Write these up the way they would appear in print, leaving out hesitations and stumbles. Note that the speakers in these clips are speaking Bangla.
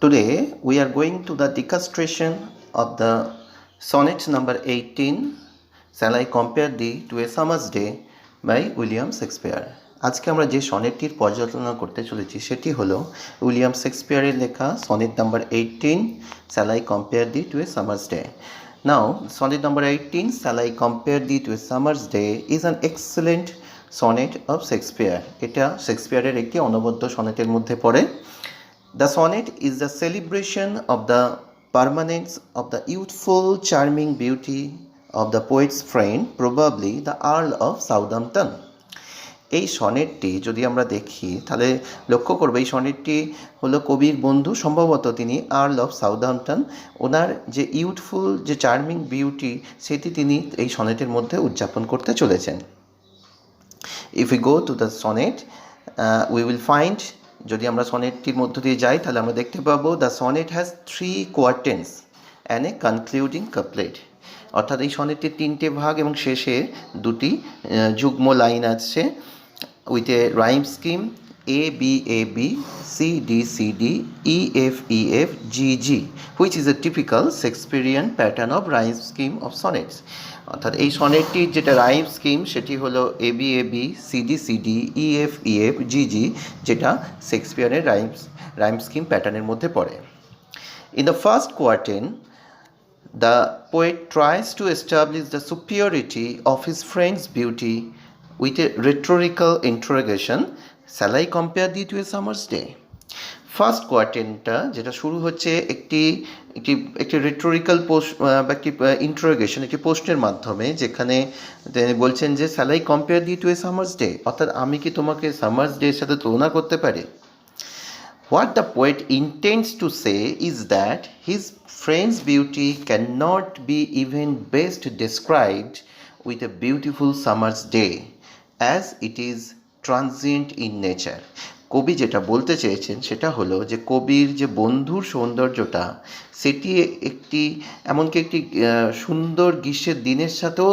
Today we are going to the decastration of the sonnet number 18, Shall I Compare Thee to a Summer's Day by William Shakespeare. আজকে আমরা যে সনেটটির পর্যালোচনা করতে চলেছি সেটি হলো উইলিয়াম শেক্সপিয়ারের লেখা sonnet number 18, Shall I Compare Thee to a Summer's Day. Now, sonnet number 18, Shall I Compare Thee to a Summer's Day is an excellent sonnet of Shakespeare. এটা শেক্সপিয়ারের একটি অনবদ্য সনেটের মধ্যে পড়ে। The sonnet is the celebration of the permanence of the youthful, charming beauty of the poet's friend, probably the Earl of Southampton. এই সনেটটি যদি আমরা দেখি তাহলে লক্ষ্য করব এই সনেটটি হলো কবির বন্ধু, সম্ভবত তিনি আর্ল অফ সাউদাম্পটন, ওনার যে ইউথফুল যে চার্মিং বিউটি সেটি তিনি এই সনেটের মধ্যে উদযাপন করতে চলেছেন। If you go to the sonnet we will find, যদি আমরা সনেটটির মধ্য দিয়ে যাই তাহলে আমরা দেখতে পাবো the sonnet has 3 quatrains and a concluding couplet. অর্থাৎ এই সনেটটির 3টে ভাগ এবং শেষে 2টি যুগ্ম লাইন আছে with a rhyme scheme A B A B C D C D E F E F G G, which is a typical Shakespearean pattern of rhyme scheme of sonnets. অর্থাৎ এই সনেটটির যেটা রাইম স্কিম সেটি হলো A B A B C D C D E F E F G G, যেটা শেক্সপিয়ারের রাইম স্কিম প্যাটার্নের মধ্যে পড়ে। In the first quatrain the poet tries to establish the superiority of his friend's beauty with a rhetorical interrogation, Shall I compare thee to a summer's day? First কোয়ার্টেনটা যেটা শুরু হচ্ছে একটি রেটোরিক্যাল বা একটি ইন্টারোগেশন, একটি প্রশ্নের মাধ্যমে, যেখানে বলছেন যে Shall I compare thee to a summer's day, অর্থাৎ আমি কি তোমাকে সামার্স ডে এর সাথে তুলনা করতে পারি। What the poet intends to say is that his friend's beauty cannot be even best described with a beautiful summer's day, as it is transient in nature. কবি যেটা বলতে চেয়েছেন সেটা হলো যে কবির যে বন্ধুর সৌন্দর্যটা সেটি এমনকি একটি সুন্দর গ্রীষ্মের দিনের সাথেও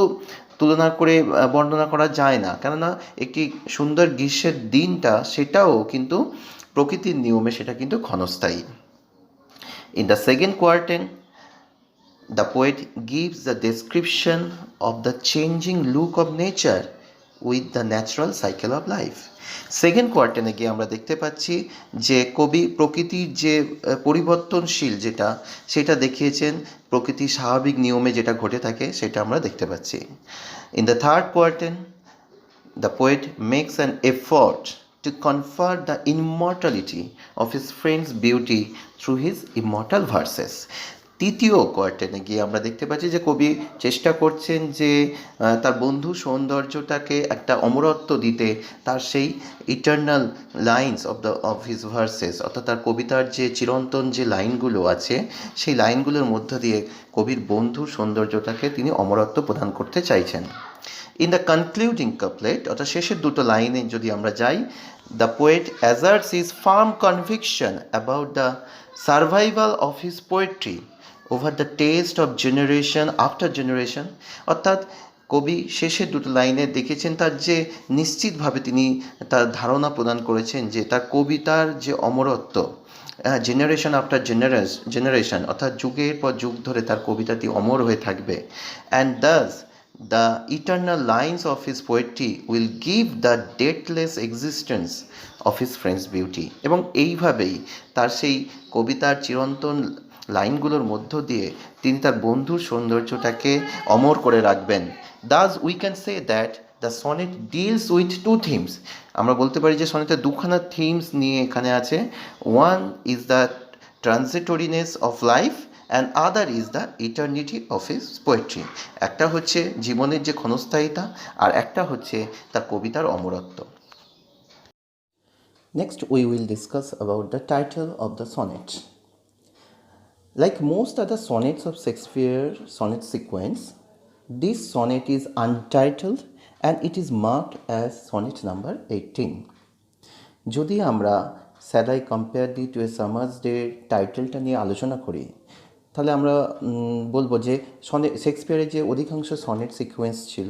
তুলনা করে বর্ণনা করা যায় না, কেননা একটি সুন্দর গ্রীষ্মের দিনটা সেটাও কিন্তু প্রকৃতির নিয়মে সেটা কিন্তু ক্ষণস্থায়ী। In the second quatrain the poet gives the description of the changing look of nature with the natural cycle of life. Second কোয়ার্টেনে গিয়ে আমরা দেখতে পাচ্ছি যে কবি প্রকৃতির যে পরিবর্তনশীল সেটা দেখিয়েছেন, প্রকৃতির স্বাভাবিক নিয়মে যেটা ঘটে থাকে সেটা আমরা দেখতে পাচ্ছি। In the third quatrain the poet makes an effort to confer the immortality of his friend's beauty through his immortal verses. তৃতীয় কোয়ার্টেনে গিয়ে আমরা দেখতে পাচ্ছি যে কবি চেষ্টা করছেন যে তার বন্ধু সৌন্দর্যটাকে একটা অমরত্ব দিতে তার সেই eternal lines of his verses, অর্থাৎ তার কবিতার যে চিরন্তন যে লাইনগুলো আছে সেই লাইনগুলোর মধ্য দিয়ে কবির বন্ধুর সৌন্দর্যটাকে তিনি অমরত্ব প্রদান করতে চাইছেন। ইন দ্য কনক্লুডিং কাপলেট, অর্থাৎ শেষের দুটো লাইনে যদি আমরা যাই, the poet asserts his firm conviction about the survival of his poetry over the taste of generation after generation. অর্থাৎ কবি শেষের দুটো লাইনে দেখেছেন তার যে নিশ্চিতভাবে তিনি তার ধারণা প্রদান করেছেন যে তার কবিতার যে অমরত্ব জেনারেশন আফটার জেনারেশন, অর্থাৎ যুগের পর যুগ ধরে তার কবিতাটি অমর হয়ে থাকবে। And thus the eternal lines of his poetry will give the deathless existence of his friend's beauty. এবং এইভাবেই তার সেই কবিতার চিরন্তন লাইনগুলোর মধ্য দিয়ে তিনি তার বন্ধুর সৌন্দর্যটাকে অমর করে রাখবেন। Thus we can say that the sonnet deals with two themes. আমরা বলতে পারি যে সনেটের দুখানা থিমস নিয়ে এখানে আছে। One is the transitoriness of life and other is the eternity of his poetry. একটা হচ্ছে জীবনের যে ক্ষণস্থায়িতা আর একটা হচ্ছে তার কবিতার অমরত্ব। Next we will discuss about the title of the sonnet. Like most other sonnets of Shakespeare sonnet sequence, this sonnet is untitled and it is marked as sonnet number 18. যদি আমরা Shall I Compare Thee to a Summer's Day টাইটেলটা নিয়ে আলোচনা করি তাহলে আমরা বলবো যে শেক্সপিয়ারের যে অধিকাংশ সনেট সিকোয়েন্স ছিল,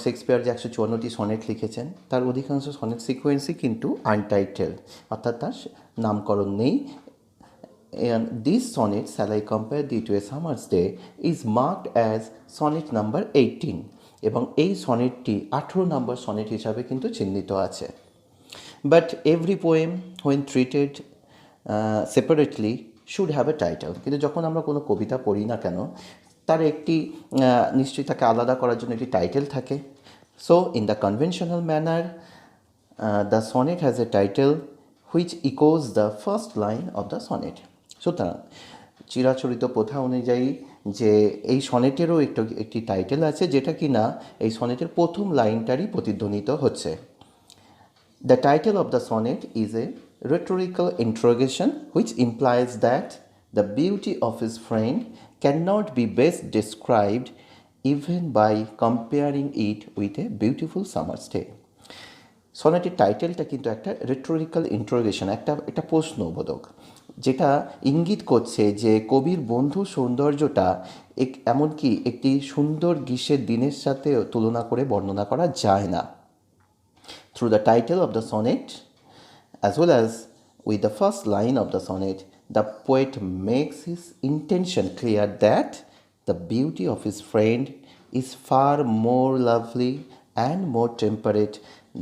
শেক্সপিয়ার যে 154টি সনেট লিখেছেন তার অধিকাংশ সনেট সিকোয়েন্সই কিন্তু আনটাইটেল, অর্থাৎ তার নামকরণ নেই and this sonnet, shall I compare thee to a summer's day, is marked as sonnet number 18 এবং এই সনেটটি 18 নম্বর সনেট হিসাবে কিন্তু চিহ্নিত আছে। But every poem when treated separately should have a title, কিন্তু যখন আমরা কোনো কবিতা পড়ি না কেন তার একটি নিশ্চয়ই তাকে আলাদা করার জন্য একটি টাইটেল থাকে। So in the conventional manner the sonnet has a title which Echoes the first line of the sonnet. সুতরাং চিরাচরিত প্রথা অনুযায়ী যে এই সনেটেরও একটি টাইটেল আছে, যেটা কি না এই সনেটের প্রথম লাইনটারই প্রতিধ্বনিত হচ্ছে। The title of the sonnet is a rhetorical interrogation which implies that the beauty of his friend cannot be best described even by comparing it with a beautiful summer's day. সনেটের টাইটেলটা কিন্তু একটা রেটোরিক্যাল ইন্টারোগেশন, একটা প্রশ্নবোধক, যেটা ইঙ্গিত করছে যে কবির বন্ধু সৌন্দর্যটা এমনকি একটি সুন্দর গ্রীষ্মের দিনের সাথে তুলনা করে বর্ণনা করা যায় না। Through the title of the sonnet, as well as with the first line of the sonnet, the poet makes his intention clear that the beauty of his friend is far more lovely and more temperate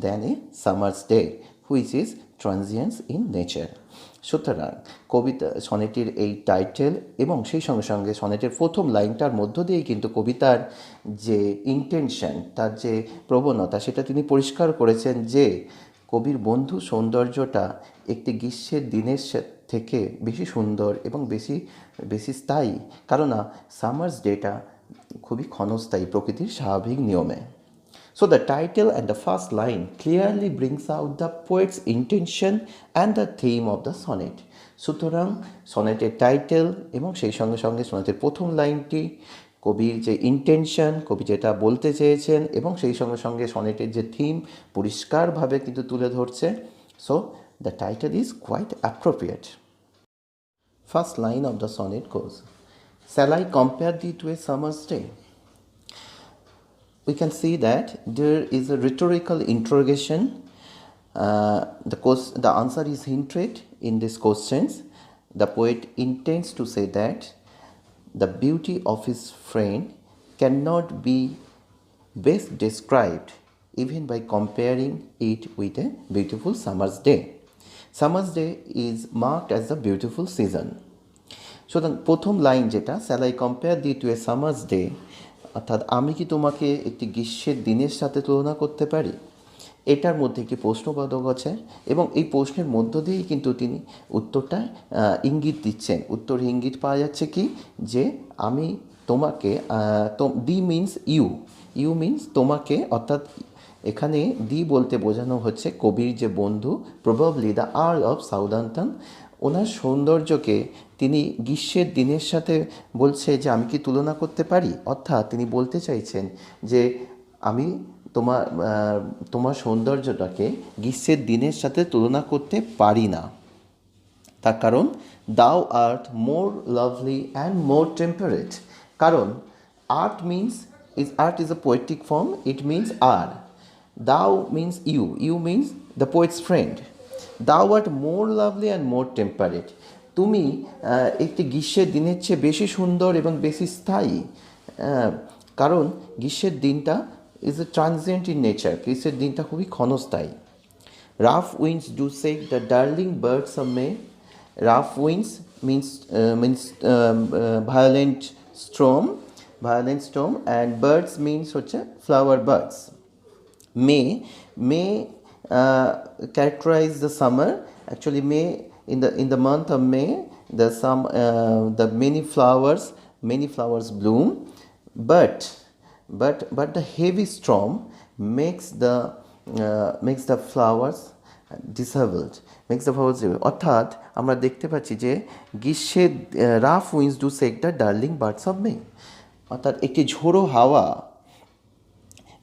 than a summer's day, which is transient in nature. সুতরাং কবিতা সনেটের এই টাইটেল এবং সেই সঙ্গে সঙ্গে সনেটের প্রথম লাইনটার মধ্য দিয়েই কিন্তু কবিতার যে ইন্টেনশন, তার যে প্রবণতা, সেটা তিনি পরিষ্কার করেছেন যে কবির বন্ধু সৌন্দর্যটা একটি গ্রীষ্মের দিনের থেকে বেশি সুন্দর এবং বেশি স্থায়ী, কারণ সামার্স ডেটা খুবই ক্ষণস্থায়ী প্রকৃতির স্বাভাবিক নিয়মে। So the title and the first line clearly brings out the poet's intention and the theme of the sonnet. সুতরাং সনেটের টাইটেল এবং সেই সঙ্গে সঙ্গে সনেটের প্রথম লাইনটি কবির যে ইন্টেনশন, কবি যেটা বলতে চেয়েছেন, এবং সেই সঙ্গে সঙ্গে সনেটের যে থিম পরিষ্কারভাবে কিন্তু তুলে ধরছে। So the title is quite appropriate. First line of the sonnet goes, shall I compare thee to a summer's day? We can see that there is a rhetorical interrogation. The answer is hinted in these questions. The poet intends to say that the beauty of his friend cannot be best described even by comparing it with a beautiful summer's day. Summer's day is marked as a beautiful season. So the প্রথম লাইন যেটা, shall I compare thee to a summer's day, অর্থাৎ আমি কি তোমাকে একটি গ্রীষ্মের দিনের সাথে তুলনা করতে পারি, এটার মধ্যে একটি প্রশ্নবোধক আছে এবং এই প্রশ্নের মধ্য দিয়েই কিন্তু তিনি উত্তরটা ইঙ্গিত দিচ্ছেন। উত্তর ইঙ্গিত পাওয়া যাচ্ছে কি, যে আমি তোমাকে, দি মিনস ইউ মিনস তোমাকে, অর্থাৎ এখানে দি বলতে বোঝানো হচ্ছে কবির যে বন্ধু, probably the Earl of Southampton, ওনার সৌন্দর্যকে তিনি গ্রীষ্মের দিনের সাথে বলছে যে আমি কি তুলনা করতে পারি। অর্থাৎ তিনি বলতে চাইছেন যে আমি তোমার সৌন্দর্যটাকে গ্রীষ্মের দিনের সাথে তুলনা করতে পারি না, তার কারণ thou art more lovely and more temperate. কারণ art is a poetic form, it means are, thou means you means the poet's friend, thou art more lovely and more temperate, তুমি একটি গ্রীষ্মের দিনের চেয়ে বেশি সুন্দর এবং বেশি স্থায়ী। কারণ গ্রীষ্মের দিনটা is a transient in nature, গ্রীষ্মের দিনটা খুবই ক্ষণস্থায়ী। Rough winds do shake the darling birds of May, rough winds means violent storm and birds means হচ্ছে flower birds. May characterize the summer. Actually, May, in the month of May, the many flowers bloom, but the heavy storm makes the flowers disheveled, অর্থাৎ আমরা দেখতে পাচ্ছি যে গ্রীষ্মের rough winds do shake the darling birds of May, অর্থাৎ একটি ঝোড়ো হাওয়া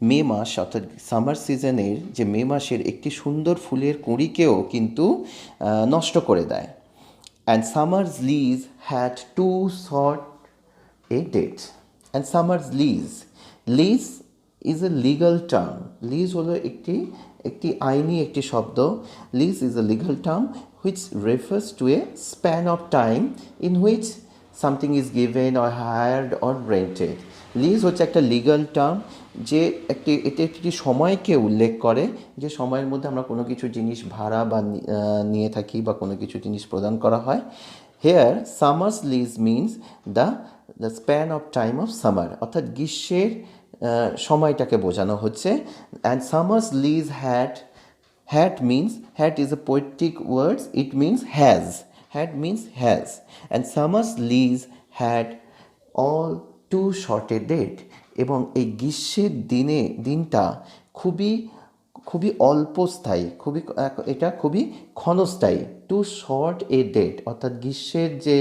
মে মাস, অর্থাৎ সামার সিজনের যে মে মাসের একটি সুন্দর ফুলের কুঁড়িকেও কিন্তু নষ্ট করে দেয়। And summer's lease had too short a date. And summer's lease is a legal term. Lease হলো একটি আইনি একটি শব্দ। Lease is a legal term which refers to a span of time in which something is given or hired or rented. Lease হচ্ছে একটা লিগাল টার্ম যে এটি একটি সময়কে উল্লেখ করে, যে সময়ের মধ্যে আমরা কোনো কিছু জিনিস ভাড়া বা নিয়ে থাকি বা কোনো কিছু জিনিস প্রদান করা হয়। Here summer's lease means the span of time of summer, অর্থাৎ গ্রীষ্মের সময়টাকে বোঝানো হচ্ছে। And summer's lease had means, had is a poetic word, it means has. Had means has. And summer's lease had all too short a date. এবং এই গ্রীষ্মের দিনটা খুবই অল্পস্থায়ী, এটা খুবই ক্ষণস্থায়ী। টু শর্ট এ ডেট, অর্থাৎ গ্রীষ্মের যে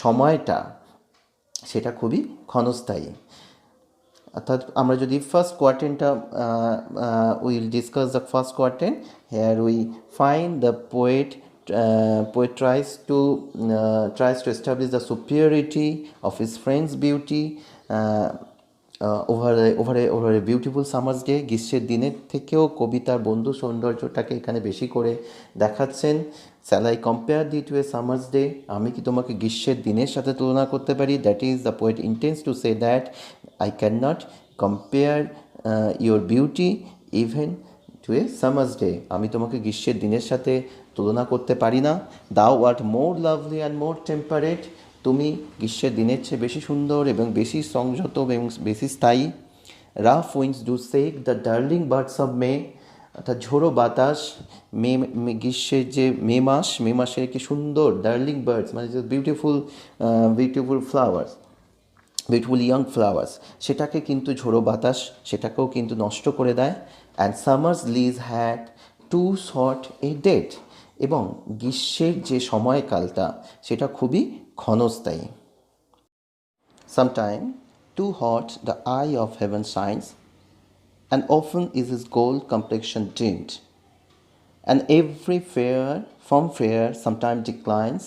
সময়টা সেটা খুবই ক্ষণস্থায়ী। অর্থাৎ আমরা যদি ফার্স্ট কোয়ার্টেনটা will discuss the first quatrain. Here we find the poet tries to establish the superiority of his friend's beauty over a beautiful summer's day. গ্রীষ্মের দিনের থেকেও কবিতার বন্ধু সৌন্দর্যটাকে এখানে বেশি করে দেখাচ্ছেন। Shall I compare thee to a summer's day? আমি কি তোমাকে গ্রীষ্মের দিনের সাথে তুলনা করতে পারি? That is, the poet intends to say that I cannot compare your beauty even to a summer's day. আমি তোমাকে গ্রীষ্মের দিনের সাথে তুলনা করতে পারি না। Thou art more lovely and more temperate. তুমি গ্রীষ্মের দিনের চেয়ে বেশি সুন্দর এবং বেশি সংযত এবং বেশি স্থায়ী। Rough winds do shake the darling birds of May. অর্থাৎ ঝোড়ো বাতাস গ্রীষ্মের যে মে মাসের কি সুন্দর ডার্লিং বার্ডস, মানে যে beautiful flowers, beautiful young flowers, সেটাকে কিন্তু ঝোড়ো বাতাস সেটাকেও কিন্তু নষ্ট করে দেয়। And summer's lease had too short a date, এবং গ্রীষ্মের যে সময়কালটা সেটা খুবই ক্ষণস্থায়ী। Sometime too hot the eye of heaven shines, and often is his gold complexion dimmed. And every fair from fair sometime declines,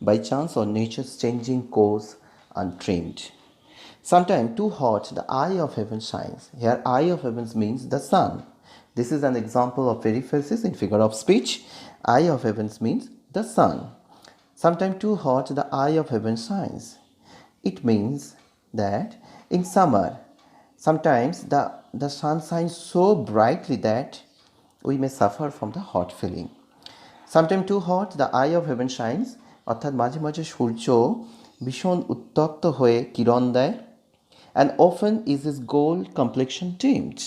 by chance or nature's changing course untrimmed. Sometime too hot the eye of heaven shines. Here eye of heaven means the sun. This is an example of periphrasis in figure of speech. Eye of heaven means the sun. Sometime too hot the eye of heaven shines. It means that in summer sometimes the sun shines so brightly that we may suffer from the hot feeling. Sometimes too hot the eye of heaven shines, অর্থাৎ মাঝে মাঝে সূর্য ভীষণ উত্তপ্ত হয়ে কিরণ দেয়। And often is his gold complexion dimmed.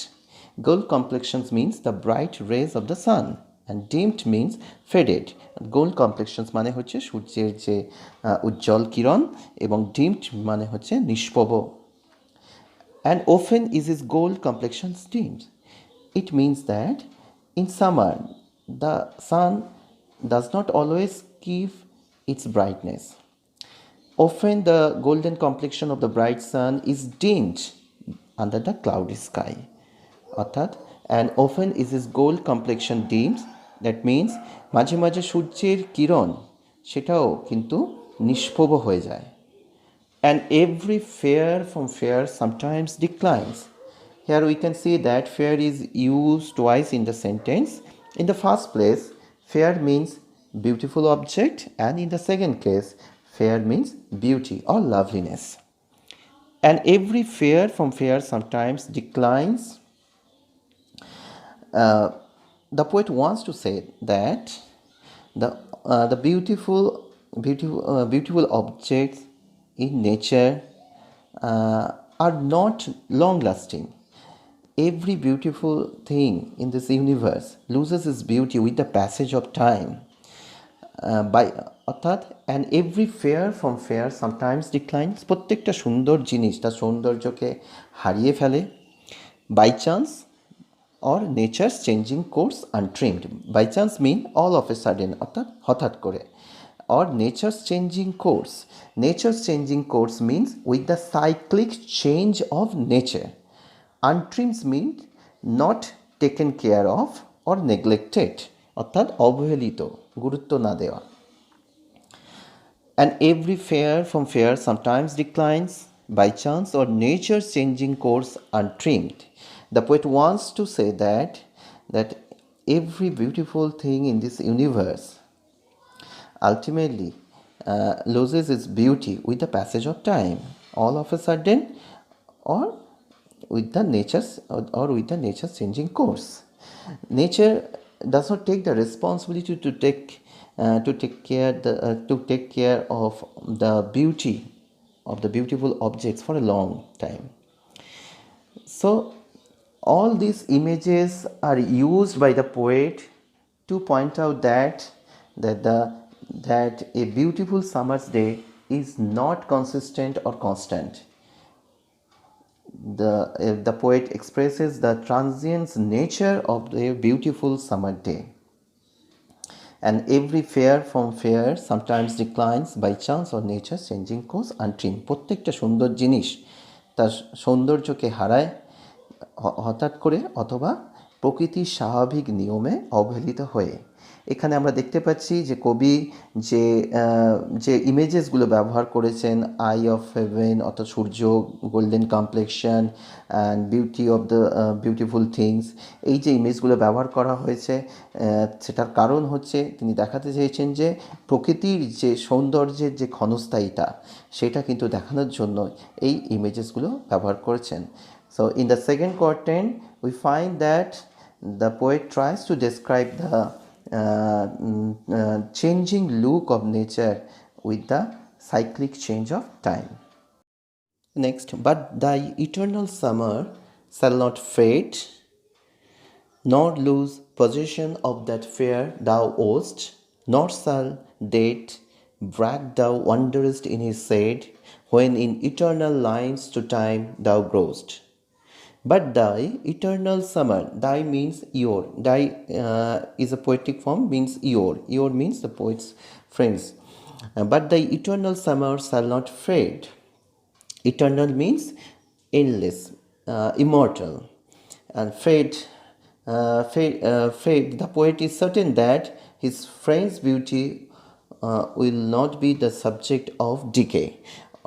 Gold complexions means the bright rays of the sun, and dimmed means faded. Gold complexions মানে হচ্ছে সূর্যের যে উজ্জ্বল কিরণ, এবং dimmed মানে হচ্ছে নিষ্প্রভ। And often is his gold complexion dimmed. It means that in summer the sun does not always give its brightness. Often the golden complexion of the bright sun is dimmed under the cloudy sky. অর্থাৎ and often is his gold complexion dimmed. That means মাঝে মাঝে সূর্যের কিরণ সেটাও কিন্তু নিষ্প্রভ হয়ে যায়। And every fair from fair sometimes declines. Here we can see that fair is used twice in the sentence. In the first place, fair means beautiful object, and in the second case, fair means beauty or loveliness. And every fair from fair sometimes declines. The poet wants to say that the beautiful objects in nature are not long lasting. Every beautiful thing in this universe loses its beauty with the passage of time. অর্থাৎ and every fair from fair sometimes declines. প্রত্যেকটা সুন্দর জিনিস তার সৌন্দর্যকে হারিয়ে ফেলে। By chance or nature's changing course untrimmed. By chance mean all of a sudden, অর্থাৎ হঠাৎ করে। Or nature's changing course. Nature's changing course means with the cyclic change of nature. Untrimmed means not taken care of or neglected, অর্থাৎ অবহেলিত, গুরুত্ব না দেওয়া। And every fair from fair sometimes declines, by chance or nature's changing course untrimmed. The poet wants to say that every beautiful thing in this universe ultimately loses its beauty with the passage of time, all of a sudden, or or with the nature's changing course. Nature does not take the responsibility to take care of the beauty of the beautiful objects for a long time. So all these images are used by the poet to point out that the that a beautiful summer's day is not consistent or constant. The poet expresses the transient nature of a beautiful summer day. And every fair from fair sometimes declines by chance or nature's changing course untrimmed. প্রত্যেকটা সুন্দর জিনিস তার সৌন্দর্যকে হারায় হঠাৎ করে অথবা প্রকৃতির স্বাভাবিক নিয়মে অবহেলিত হয়ে। এখানে আমরা দেখতে পাচ্ছি যে কবি যে যে ইমেজেসগুলো ব্যবহার করেছেন, আই অফ হেভেন অর্থাৎ সূর্য, golden complexion and beauty of the beautiful things, এই যে ইমেজগুলো ব্যবহার করা হয়েছে সেটার কারণ হচ্ছে তিনি দেখাতে চেয়েছেন যে প্রকৃতির যে সৌন্দর্যের যে ক্ষণস্থায়িতা সেটা কিন্তু দেখানোর জন্য এই ইমেজেসগুলো ব্যবহার করেছেন। So in the second quatrain we find that the poet tries to describe the changing look of nature with the cyclic change of time. Next, but thy eternal summer shall not fade, nor lose possession of that fair thou owest, nor shall date brag thou wanderest in his shade, when in eternal lines to time thou growest. But thy eternal summer, thy means your, thy is a poetic form, means your means the poet's friends. But thy eternal summer shall not fade. Eternal means endless, immortal. And fade, the poet is certain that his friend's beauty will not be the subject of decay.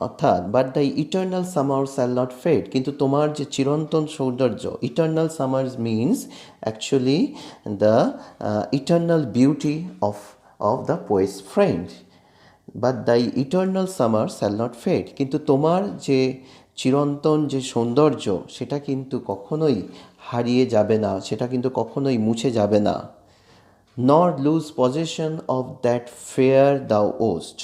অর্থাৎ but the eternal summer shall not fade, কিন্তু তোমার যে চিরন্তন সৌন্দর্য, eternal summers means actually the eternal beauty of the poet's friend. But the eternal summer shall not fade, কিন্তু তোমার যে চিরন্তন যে সৌন্দর্য সেটা কিন্তু কখনোই হারিয়ে যাবে না, সেটা কিন্তু কখনোই মুছে যাবে না। Nor lose possession of that fair thou ow'st.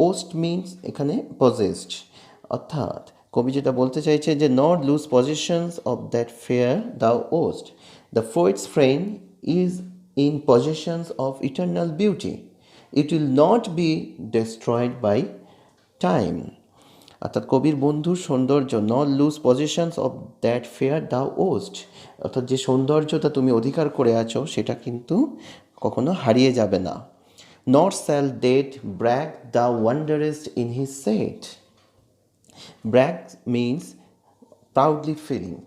Ow'st means এখানে পজেসড, অর্থাৎ কবি যেটা বলতে চাইছে যে not lose possessions of that fair thou ow'st, the poet's friend is in possessions of eternal beauty, it will not be destroyed by time. অর্থাৎ কবির বন্ধুর সৌন্দর্য, not lose possessions of that fair thou ow'st, অর্থাৎ যে সৌন্দর্যটা তুমি অধিকার করে আছো সেটা কিন্তু কখনো হারিয়ে যাবে না। Nor shall date brag thou wanderest in his shade. Brag means proudly feeling.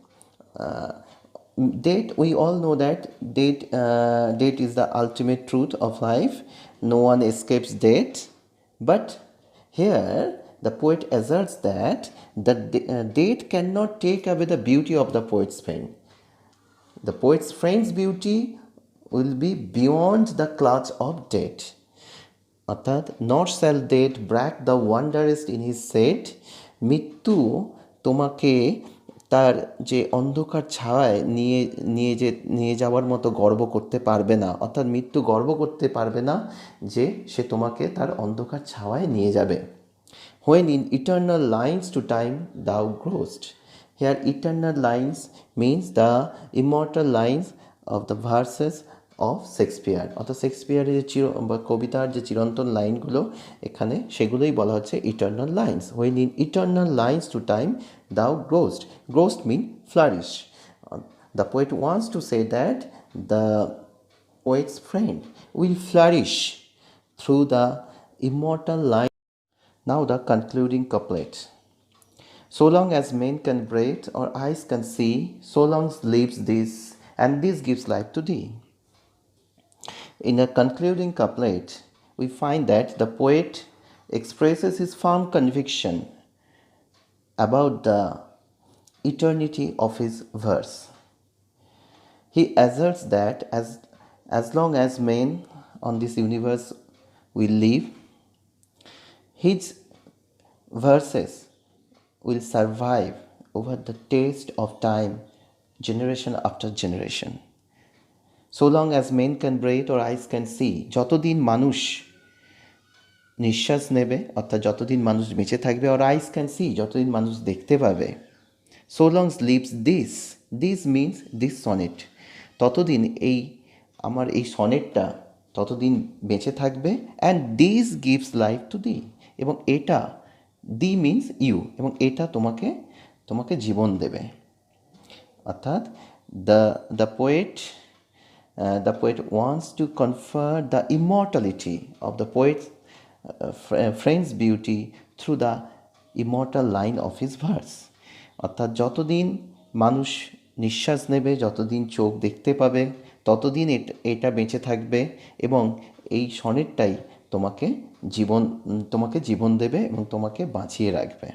Date, we all know that date is the ultimate truth of life. No one escapes date. But here the poet asserts that the date cannot take away the beauty of the poet's friend. The poet's friend's beauty will be beyond the clutch of date. অর্থাৎ not shall death brag the wanderest in his set, মৃত্যু তোমাকে তার যে অন্ধকার ছায়ায় নিয়ে যাওয়ার মতো গর্ব করতে পারবে না, অর্থাৎ মৃত্যু গর্ব করতে পারবে না যে সে তোমাকে তার অন্ধকার ছায়ায় নিয়ে যাবে। When in eternal lines to time thou growest. Here eternal lines means the immortal lines of the verses of Shakespeare, অর্থাৎ শেক্সপিয়ারের যে কবিতার যে চিরন্তন লাইনগুলো এখানে সেগুলোই বলা হচ্ছে eternal lines. When in eternal lines to time thou grow'st, grow'st mean flourish. The poet wants to say that the poet's friend will flourish through the immortal line. Now the concluding couplet. So long as men can breathe or eyes can see, so long lives this, and this gives life to thee. In a concluding couplet, we find that the poet expresses his firm conviction about the eternity of his verse. He asserts that as long as men on this universe we live, his verses will survive over the test of time, generation after generation. So long as men can breathe or eyes can see, যতদিন মানুষ নিঃশ্বাস নেবে, অর্থাৎ যতদিন মানুষ বেঁচে থাকবে, or eyes can see, যতদিন মানুষ দেখতে পাবে, so long lives this means this sonnet, ততদিন এই আমার এই সনেটটা ততদিন বেঁচে থাকবে, and this gives life to the, এবং এটা দি মিন্স ইউ, এবং এটা তোমাকে তোমাকে জীবন দেবে। অর্থাৎ the poet wants to confer the immortality of the poet's friend's beauty through the immortal line of his verse. অর্থাৎ যতদিন মানুষ নিঃশ্বাস নেবে, যতদিন চোখ দেখতে পাবে, ততদিন এটা বেঁচে থাকবে, এবং এই সনেটটাই তোমাকে জীবন দেবে এবং তোমাকে বাঁচিয়ে রাখবে।